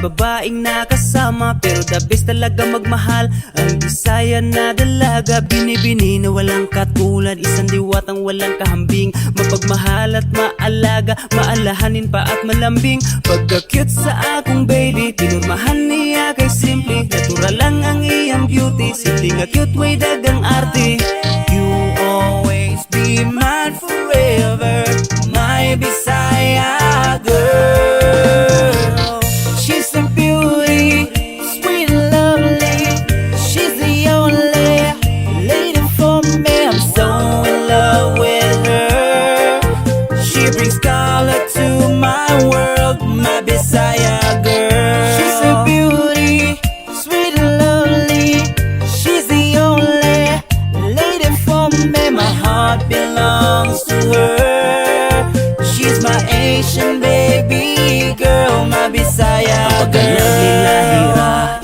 daming babaeng nakasama, pero the best talaga magmahal ang Bisaya na dalaga. Binibini na walang katulad, isang diwatang walang kahambing, mapagmahal at maalaga, maalahanin pa at malambing. Pagka-cute sa akong baby, tinurmahan niya kay simple, natural lang ang iyang beauty, simple nga cute way dagang arte. You always be mine forever, my Bisaya girl. She's a beauty, sweet and lovely, she's the only lady for me. I'm so in love with her. She brings color to my world, my Bisaya girl. She's a beauty, sweet and lovely, she's the only lady for me. My heart belongs to her. She's my Asian baby girl, my Bisaya girl.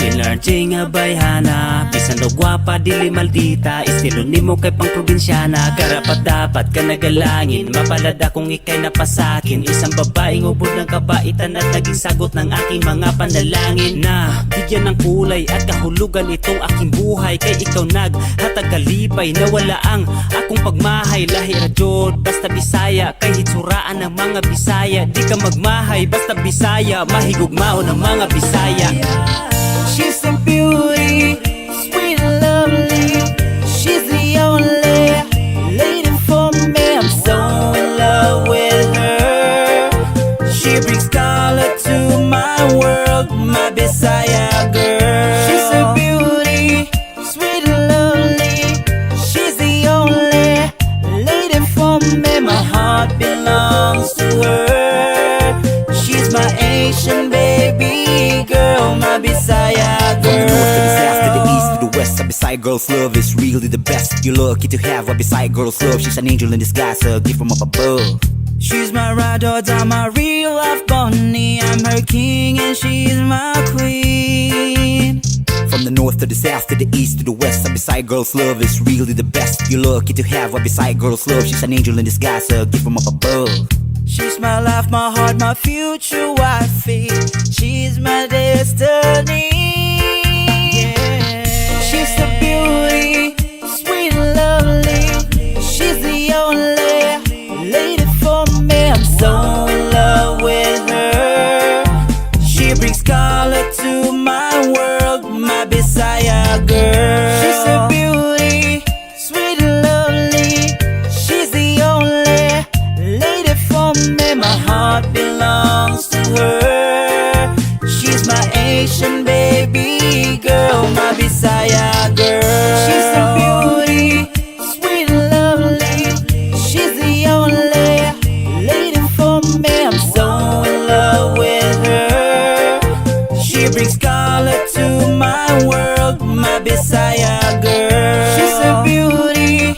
Ilarjay nga bayhana, bisan daw gwapa dili maldita, estilo nimo kay pang probinsyana. Karapat dapat ka nagalangin, mapalada kung ikay napasakin. Isang babaeng ubod ng kabaitan at naging sagot ng aking mga panalangin. Na bigyan ng kulay at kahulugan itong aking buhay, kay ikaw naghatag kalipay na wala ang akong pagmahay. Lahi ra jud basta Bisaya, kay hitsuraan ng mga Bisaya. Di ka magmahay basta Bisaya, mahigugmao ng mga Bisaya. She's a beauty, sweet and lovely, she's the only lady for me. I'm so in love with her. She brings color to my world, my Bisaya girl. She's a beauty, sweet and lovely, she's the only lady for me. My heart belongs to her. She's my Asian baby girl, my Bisaya girl. From the north to the south to the east to the west, a Bisaya girl's love is really the best. You're lucky to have a Bisaya girl's love. She's an angel in disguise, a gift from up above. She's my ride or die, my real life bunny. I'm her king and she's my queen. From the north to the south to the east to the west, a Bisaya girl's love is really the best. You're lucky to have a Bisaya girl's love. She's an angel in disguise, a gift from up above. She's my life, my heart, my future wifey. She's my destiny. Yeah. She's a beauty, sweet and lovely, she's the only lady for me. I'm so in love with her. She brings color to my world, my Bisaya girl. She's a beauty, sweet and lovely, she's the only lady for me. My heart belongs to her. She's my Asian baby girl, my Bisaya girl. She's a beauty, sweet and lovely, she's the only lady for me. I'm so in love with her. She brings color to my world, my Bisaya girl. She's a beauty,